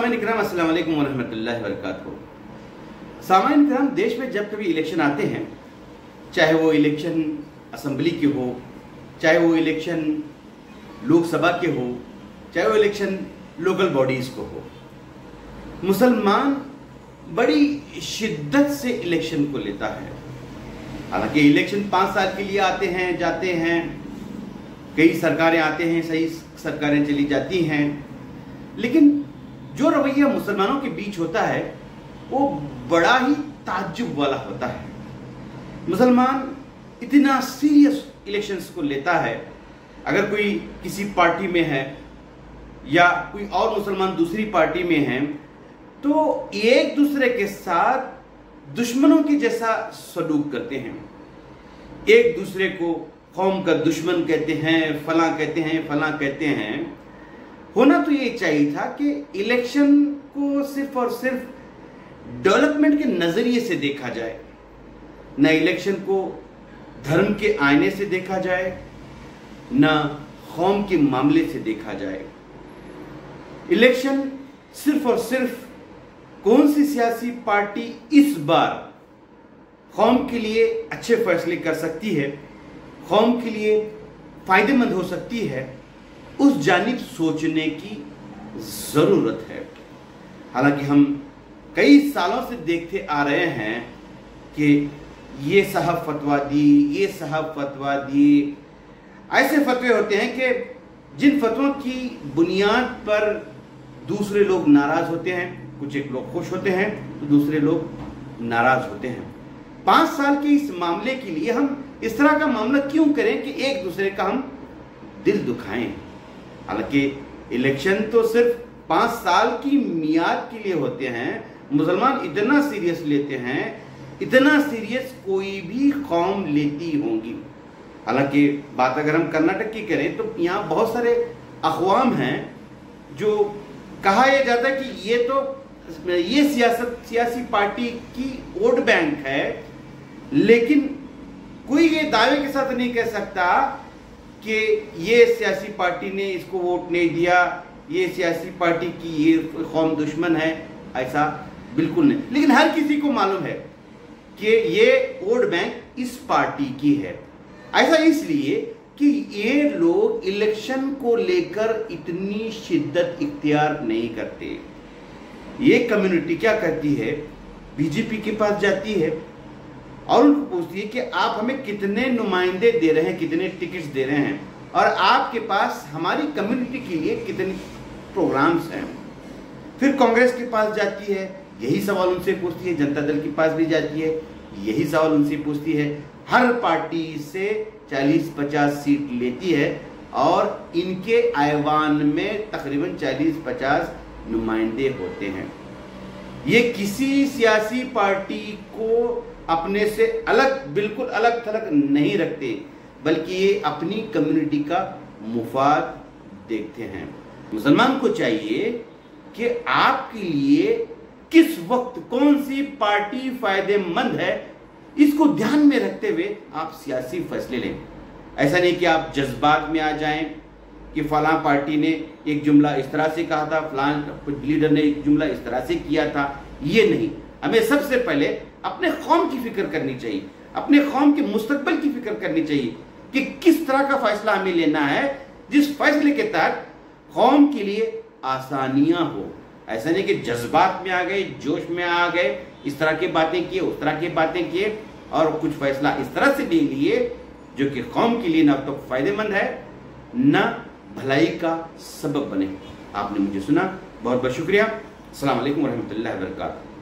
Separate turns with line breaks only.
सामान्य किराम अस्सलाम वालेकुम वरहमतुल्लाहि वबरकातुहू। सामान्य किराम, देश में जब कभी इलेक्शन आते हैं, चाहे वो इलेक्शन असेंबली के हो, चाहे वो इलेक्शन लोकसभा के हो, चाहे वो इलेक्शन लोकल बॉडीज को हो, मुसलमान बड़ी शिद्दत से इलेक्शन को लेता है। हालांकि इलेक्शन 5 साल के लिए आते हैं, जाते हैं, कई सरकारें आते हैं, सही सरकारें चली जाती हैं, लेकिन जो रवैया मुसलमानों के बीच होता है वो बड़ा ही ताज्जुब वाला होता है। मुसलमान इतना सीरियस इलेक्शंस को लेता है। अगर कोई किसी पार्टी में है या कोई और मुसलमान दूसरी पार्टी में है तो एक दूसरे के साथ दुश्मनों के जैसा सलूक करते हैं। एक दूसरे को कौम का दुश्मन कहते हैं, फलां कहते हैं, फलां कहते हैं। होना तो ये चाहिए था कि इलेक्शन को सिर्फ और सिर्फ डेवलपमेंट के नजरिए से देखा जाए, न इलेक्शन को धर्म के आईने से देखा जाए, न कौम के मामले से देखा जाए। इलेक्शन सिर्फ और सिर्फ कौन सी सियासी पार्टी इस बार कौम के लिए अच्छे फैसले कर सकती है, कौम के लिए फायदेमंद हो सकती है, उस जानिब सोचने की जरूरत है। हालांकि हम कई सालों से देखते आ रहे हैं कि ये साहब फतवा दी, ये साहब फतवा दी। ऐसे फतवे होते हैं कि जिन फतवों की बुनियाद पर दूसरे लोग नाराज होते हैं, कुछ एक लोग खुश होते हैं तो दूसरे लोग नाराज होते हैं। 5 साल के इस मामले के लिए हम इस तरह का मामला क्यों करें कि एक दूसरे का हम दिल दुखाएं। हालांकि इलेक्शन तो सिर्फ 5 साल की मियाद के लिए होते हैं। मुसलमान इतना सीरियस लेते हैं, इतना सीरियस कोई भी कौम लेती होंगी। हालांकि बात अगर हम कर्नाटक की करें तो यहाँ बहुत सारे अक़वाम हैं जो कहा यह जाता है कि ये सियासी पार्टी की वोट बैंक है, लेकिन कोई ये दावे के साथ नहीं कह सकता कि ये सियासी पार्टी ने इसको वोट नहीं दिया, ये सियासी पार्टी की ये कौम दुश्मन है। ऐसा बिल्कुल नहीं, लेकिन हर किसी को मालूम है कि ये वोट बैंक इस पार्टी की है। ऐसा इसलिए कि ये लोग इलेक्शन को लेकर इतनी शिद्दत इख्तियार नहीं करते। ये कम्युनिटी क्या करती है, बीजेपी के पास जाती है और उनको पूछती है कि आप हमें कितने नुमाइंदे दे रहे हैं, कितने टिकट्स दे रहे हैं, और आपके पास हमारी कम्युनिटी के लिए कितने प्रोग्राम्स हैं। फिर कांग्रेस के पास जाती है, यही सवाल उनसे पूछती है। जनता दल के पास भी जाती है, यही सवाल उनसे पूछती है। हर पार्टी से 40-50 सीट लेती है और इनके ऐवान में तकरीबन 40-50 नुमाइंदे होते हैं। ये किसी सियासी पार्टी को अपने से अलग, बिल्कुल अलग थलग नहीं रखते, बल्कि ये अपनी कम्युनिटी का मुफाद देखते हैं। मुसलमान को चाहिए कि आपके लिए किस वक्त कौन सी पार्टी फायदेमंद है, इसको ध्यान में रखते हुए आप सियासी फैसले लें। ऐसा नहीं कि आप जज्बात में आ जाएं कि फलां पार्टी ने एक जुमला इस तरह से कहा था, फलां लीडर ने एक जुमला इस तरह से किया था। ये नहीं, हमें सबसे पहले अपने कौम की फिक्र करनी चाहिए, अपने कौम के मुस्तकबिल की फिक्र करनी चाहिए कि किस तरह का फैसला हमें लेना है जिस फैसले के तहत कौम के लिए आसानियां हो। ऐसा नहीं कि जज्बात में आ गए, जोश में आ गए, इस तरह की बातें किए, उस तरह की बातें किए और कुछ फैसला इस तरह से ले लिए जो कि कौम के लिए न तो फायदेमंद है न भलाई का सबब बने। आपने मुझे सुना, बहुत बहुत शुक्रिया। अस्सलाम वालेकुम वरहमतुल्लाहि वबरकातुहू।